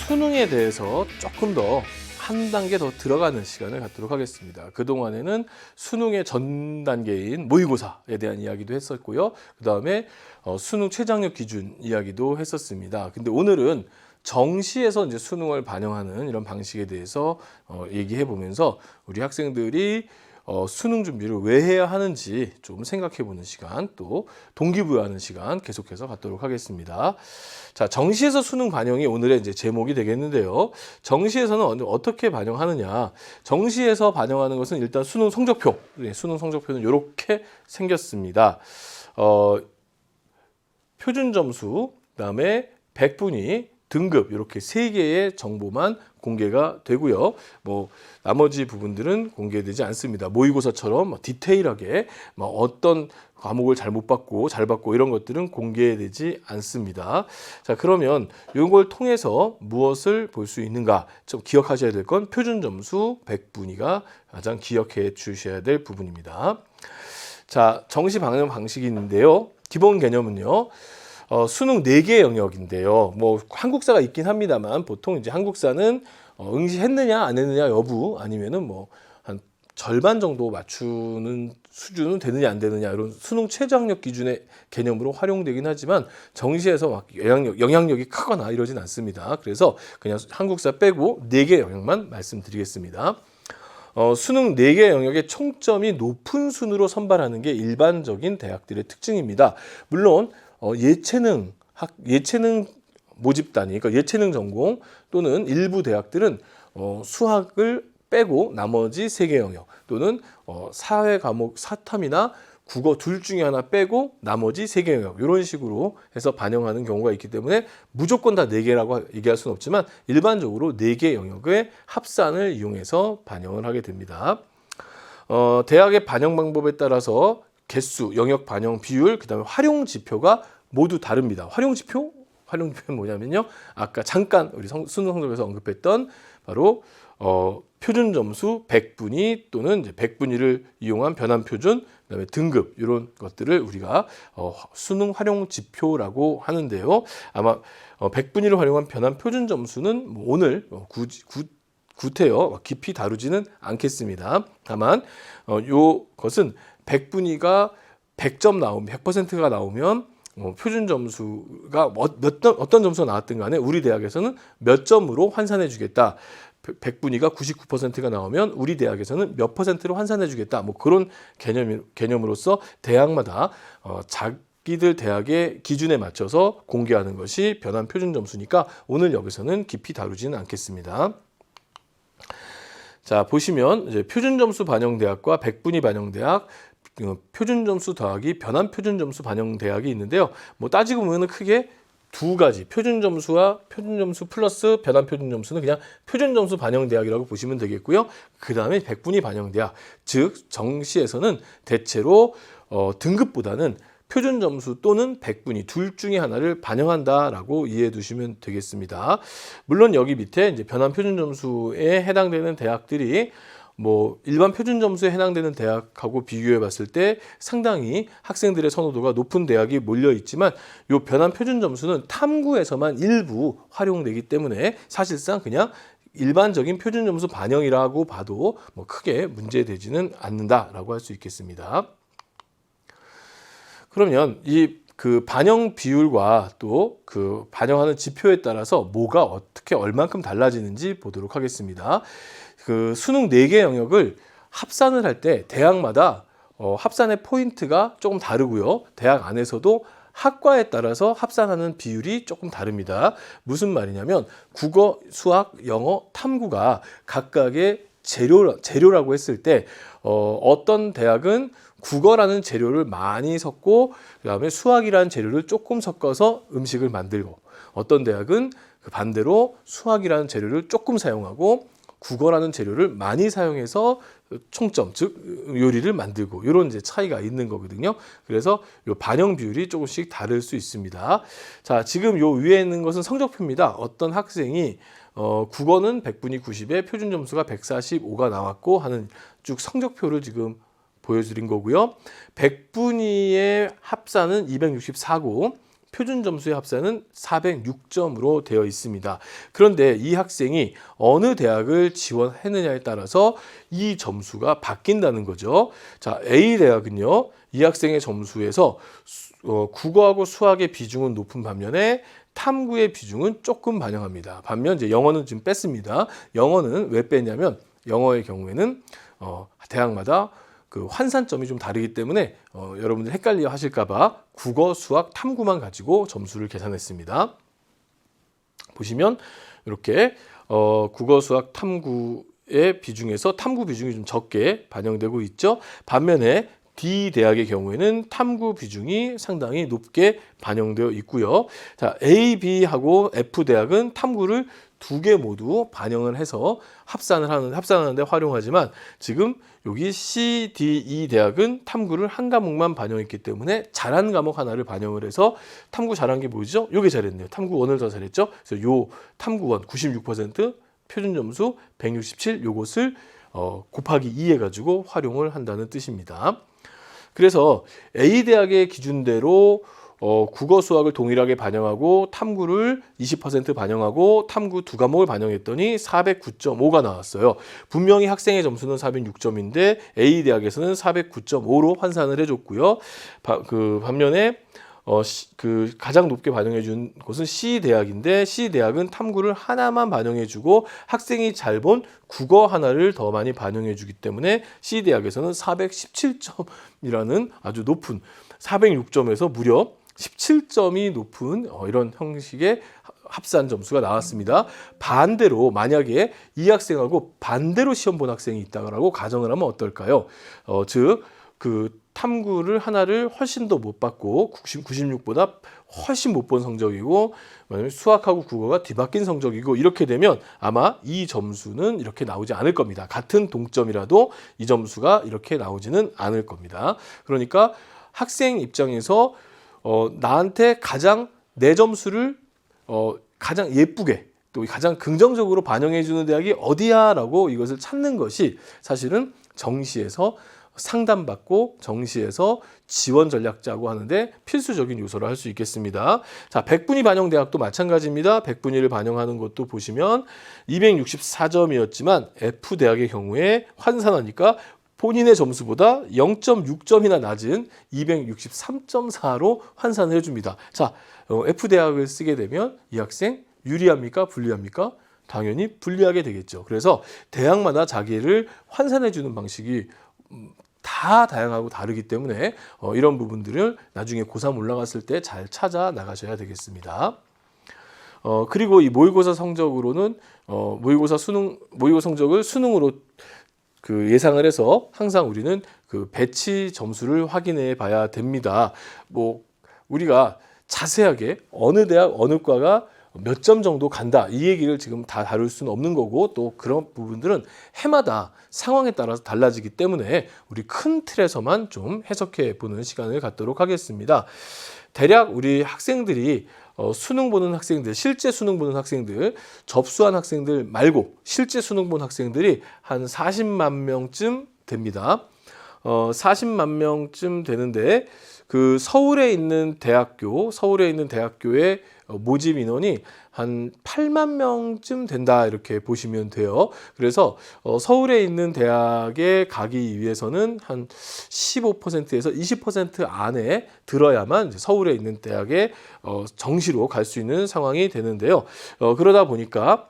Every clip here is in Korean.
수능에 대해서 조금 더 한 단계 더 들어가는 시간을 갖도록 하겠습니다. 그동안에는 수능의 전 단계인 모의고사에 대한 이야기도 했었고요. 그 다음에 수능 최저학력 기준 이야기도 했었습니다. 근데 오늘은 정시에서 이제 수능을 반영하는 이런 방식에 대해서 얘기해 보면서 우리 학생들이 수능 준비를 왜 해야 하는지 좀 생각해 보는 시간, 또 동기부여하는 시간 계속해서 갖도록 하겠습니다. 자, 정시에서 수능 반영이 오늘의 이제 제목이 되겠는데요. 정시에서는 어떻게 반영하느냐? 정시에서 반영하는 것은 일단 수능 성적표. 수능 성적표는 이렇게 생겼습니다. 표준 점수, 그다음에 백분위, 등급 이렇게 세 개의 정보만 공개가 되고요. 뭐 나머지 부분들은 공개되지 않습니다. 모의고사처럼 디테일하게 어떤 과목을 잘못 받고 잘 받고 이런 것들은 공개되지 않습니다. 자, 그러면 이걸 통해서 무엇을 볼 수 있는가? 좀 기억하셔야 될 건 표준 점수, 백분위가 가장 기억해 주셔야 될 부분입니다. 자, 정시 반영 방식이 있는데요. 기본 개념은요. 수능 4개 영역인데요. 뭐 한국사가 있긴 합니다만 보통 이제 한국사는 응시했느냐 안 했느냐 여부 아니면은 뭐 한 절반 정도 맞추는 수준은 되느냐 안 되느냐 이런 수능 최저학력 기준의 개념으로 활용되긴 하지만 정시에서 막 영향력이 크거나 이러진 않습니다. 그래서 그냥 한국사 빼고 4개 영역만 말씀드리겠습니다. 수능 4개 영역의 총점이 높은 순으로 선발하는 게 일반적인 대학들의 특징입니다. 물론 예체능 모집단위, 그러니까 예체능 전공 또는 일부 대학들은 수학을 빼고 나머지 3개 영역 또는 사회 과목 사탐이나 국어 둘 중에 하나 빼고 나머지 3개 영역 이런 식으로 해서 반영하는 경우가 있기 때문에 무조건 다 4개라고 얘기할 수는 없지만 일반적으로 4개 영역의 합산을 이용해서 반영을 하게 됩니다. 대학의 반영 방법에 따라서 개수, 영역 반영 비율, 그다음에 활용 지표가 모두 다릅니다. 활용 지표는 뭐냐면요. 아까 잠깐 우리 수능 성적에서 언급했던 바로 표준 점수, 백분위 또는 이제 백분위를 이용한 변환 표준, 그다음에 등급 이런 것들을 우리가 수능 활용 지표라고 하는데요. 아마 백분위를 활용한 변환 표준 점수는 뭐 오늘 구태여 깊이 다루지는 않겠습니다. 다만 요것은 백분위가 100점 나오면 100%가 나오면 표준 점수가 어떤 점수가 나왔든 간에 우리 대학에서는 몇 점으로 환산해 주겠다. 백분위가 99%가 나오면 우리 대학에서는 몇 %로 환산해 주겠다. 뭐 그런 개념으로서 대학마다 자기들 대학의 기준에 맞춰서 공개하는 것이 변환 표준 점수니까 오늘 여기서는 깊이 다루지는 않겠습니다. 자, 보시면 이제 표준 점수 반영 대학과 백분위 반영 대학, 표준 점수 더하기 변환 표준 점수 반영 대학이 있는데요. 뭐 따지고 보면은 크게 두 가지, 표준 점수와 표준 점수 플러스 변환 표준 점수는 그냥 표준 점수 반영 대학이라고 보시면 되겠고요. 그 다음에 백분위 반영 대학, 즉 정시에서는 대체로 등급보다는 표준 점수 또는 백분위 둘 중에 하나를 반영한다라고 이해해 두시면 되겠습니다. 물론 여기 밑에 이제 변환 표준 점수에 해당되는 대학들이 뭐 일반 표준 점수에 해당되는 대학하고 비교해 봤을 때 상당히 학생들의 선호도가 높은 대학이 몰려 있지만 요 변환 표준 점수는 탐구에서만 일부 활용되기 때문에 사실상 그냥 일반적인 표준 점수 반영이라고 봐도 뭐 크게 문제되지는 않는다라고 할 수 있겠습니다. 그러면 그 반영 비율과 또 그 반영하는 지표에 따라서 뭐가 어떻게 얼만큼 달라지는지 보도록 하겠습니다. 그 수능 4개 영역을 합산을 할 때 대학마다 합산의 포인트가 조금 다르고요. 대학 안에서도 학과에 따라서 합산하는 비율이 조금 다릅니다. 무슨 말이냐면 국어, 수학, 영어, 탐구가 각각의 재료라고 했을 때 어떤 대학은 국어라는 재료를 많이 섞고 그다음에 수학이라는 재료를 조금 섞어서 음식을 만들고 어떤 대학은 그 반대로 수학이라는 재료를 조금 사용하고 국어라는 재료를 많이 사용해서 총점, 즉 요리를 만들고 이런 이제 차이가 있는 거거든요. 그래서 요 반영 비율이 조금씩 다를 수 있습니다. 자, 지금 요 위에 있는 것은 성적표입니다. 어떤 학생이 국어는 백분위 90에 표준 점수가 145가 나왔고 하는 쭉 성적표를 지금 보여드린 거고요. 백분위의 합산은 264고 표준 점수의 합산은 406점으로 되어 있습니다. 그런데 이 학생이 어느 대학을 지원했느냐에 따라서 이 점수가 바뀐다는 거죠. 자, A 대학은요, 이 학생의 점수에서 국어하고 수학의 비중은 높은 반면에 탐구의 비중은 조금 반영합니다. 반면 이제 영어는 지금 뺐습니다. 영어는 왜 뺐냐면 영어의 경우에는 대학마다 그 환산점이 좀 다르기 때문에 여러분들 헷갈려 하실까봐 국어, 수학, 탐구만 가지고 점수를 계산했습니다. 보시면 이렇게 국어, 수학, 탐구의 비중에서 탐구 비중이 좀 적게 반영되고 있죠. 반면에 D 대학의 경우에는 탐구 비중이 상당히 높게 반영되어 있고요. 자, A, B하고 F 대학은 탐구를 두 개 모두 반영을 해서 합산하는데 활용하지만 지금 여기 C, D, E 대학은 탐구를 한 과목만 반영했기 때문에 잘한 과목 하나를 반영을 해서 탐구 잘한 게 뭐죠? 요게 잘했네요. 탐구 1을 더 잘했죠? 그래서 요 탐구 1 96%, 표준 점수 167 요것을 곱하기 2 해가지고 활용을 한다는 뜻입니다. 그래서 A 대학의 기준대로 국어 수학을 동일하게 반영하고 탐구를 20% 반영하고 탐구 두 과목을 반영했더니 409.5가 나왔어요. 분명히 학생의 점수는 406점인데 A 대학에서는 409.5로 환산을 해줬고요. 반면에 그 가장 높게 반영해 준 곳은 C 대학인데 C 대학은 탐구를 하나만 반영해 주고 학생이 잘 본 국어 하나를 더 많이 반영해 주기 때문에 C 대학에서는 417점이라는 아주 높은 406점에서 무려 17점이 높은 이런 형식의 합산 점수가 나왔습니다. 반대로 만약에 이 학생하고 반대로 시험 본 학생이 있다고 가정을 하면 어떨까요? 즉 그 탐구를 하나를 훨씬 더 못 받고 96보다 훨씬 못 본 성적이고 수학하고 국어가 뒤바뀐 성적이고 이렇게 되면 아마 이 점수는 이렇게 나오지 않을 겁니다. 같은 동점이라도 이 점수가 이렇게 나오지는 않을 겁니다. 그러니까 학생 입장에서 나한테 가장 내 점수를 가장 예쁘게 또 가장 긍정적으로 반영해 주는 대학이 어디야? 라고 이것을 찾는 것이 사실은 정시에서 상담받고 정시에서 지원 전략 짜고 하는데 필수적인 요소를 할 수 있겠습니다. 자, 백분위 반영 대학도 마찬가지입니다. 백분위를 반영하는 것도 보시면 264점이었지만 F 대학의 경우에 환산하니까 본인의 점수보다 0.6점이나 낮은 263.4로 환산을 해줍니다. 자, F 대학을 쓰게 되면 이 학생 유리합니까? 불리합니까? 당연히 불리하게 되겠죠. 그래서 대학마다 자기를 환산해주는 방식이 다 다양하고 다르기 때문에 이런 부분들을 나중에 고3 올라갔을 때 잘 찾아 나가셔야 되겠습니다. 그리고 이 모의고사 성적으로는 모의고사 성적을 수능으로 그 예상을 해서 항상 우리는 그 배치 점수를 확인해 봐야 됩니다. 뭐 우리가 자세하게 어느 대학 어느 과가 몇 점 정도 간다 이 얘기를 지금 다 다룰 수는 없는 거고 또 그런 부분들은 해마다 상황에 따라서 달라지기 때문에 우리 큰 틀에서만 좀 해석해 보는 시간을 갖도록 하겠습니다. 대략 우리 학생들이 수능 보는 학생들, 실제 수능 보는 학생들, 접수한 학생들 말고 실제 수능 본 학생들이 한 40만 명쯤 됩니다. 40만 명쯤 되는데 그 서울에 있는 대학교의 모집 인원이 한 8만 명쯤 된다 이렇게 보시면 돼요. 그래서 서울에 있는 대학에 가기 위해서는 한 15%에서 20% 안에 들어야만 이제 서울에 있는 대학에 정시로 갈 수 있는 상황이 되는데요. 그러다 보니까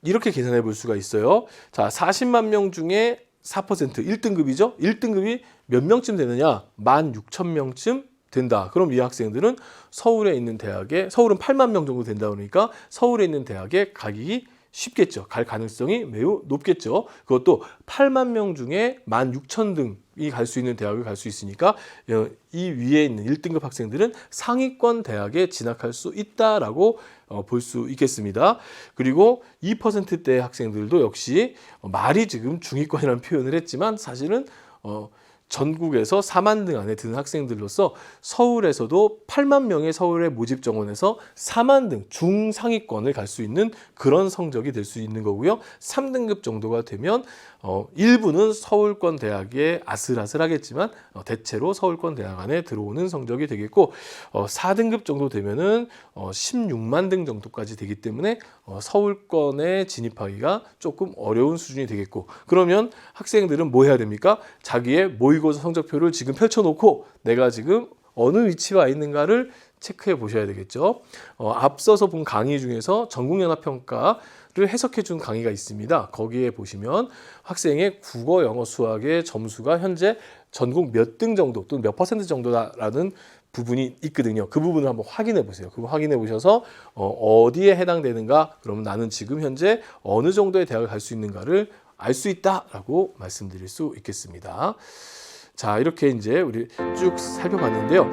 이렇게 계산해 볼 수가 있어요. 자, 40만 명 중에 4% 1등급이죠. 1등급이 몇 명쯤 되느냐? 16,000명쯤 된다. 그럼 이 학생들은 서울에 있는 대학에 서울은 8만 명 정도 된다 그러니까 서울에 있는 대학에 가기 쉽겠죠. 갈 가능성이 매우 높겠죠. 그것도 8만 명 중에 16,000등이 갈 수 있는 대학을 갈 수 있으니까 이 위에 있는 1등급 학생들은 상위권 대학에 진학할 수 있다라고 볼 수 있겠습니다. 그리고 2%대 학생들도 역시 말이 지금 중위권이라는 표현을 했지만 사실은 전국에서 4만 등 안에 드는 학생들로서 서울에서도 8만 명의 서울의 모집 정원에서 4만 등 중상위권을 갈 수 있는 그런 성적이 될 수 있는 거고요. 3등급 정도가 되면 일부는 서울권 대학에 아슬아슬하겠지만 대체로 서울권 대학 안에 들어오는 성적이 되겠고 4등급 정도 되면은 16만 등 정도까지 되기 때문에 서울권에 진입하기가 조금 어려운 수준이 되겠고 그러면 학생들은 뭐 해야 됩니까? 자기의 모의고사 성적표를 지금 펼쳐놓고 내가 지금 어느 위치에 와 있는가를 체크해 보셔야 되겠죠. 앞서서 본 강의 중에서 전국연합평가를 해석해 준 강의가 있습니다. 거기에 보시면 학생의 국어, 영어, 수학의 점수가 현재 전국 몇 등 정도 또는 몇 퍼센트 정도다라는 부분이 있거든요. 그 부분을 한번 확인해 보세요. 그거 확인해 보셔서 어디에 해당되는가, 그러면 나는 지금 현재 어느 정도의 대학을 갈 수 있는가를 알 수 있다라고 말씀드릴 수 있겠습니다. 자, 이렇게 이제 우리 쭉 살펴봤는데요.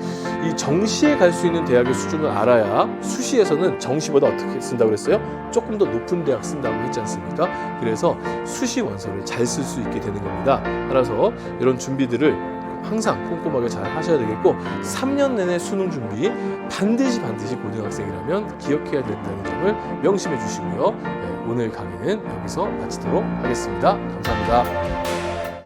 이 정시에 갈 수 있는 대학의 수준을 알아야 수시에서는 정시보다 어떻게 쓴다고 그랬어요? 조금 더 높은 대학 쓴다고 했지 않습니까? 그래서 수시 원서를 잘 쓸 수 있게 되는 겁니다. 따라서 이런 준비들을 항상 꼼꼼하게 잘 하셔야 되겠고 3년 내내 수능 준비 반드시 고등학생이라면 기억해야 된다는 점을 명심해 주시고요. 네, 오늘 강의는 여기서 마치도록 하겠습니다. 감사합니다.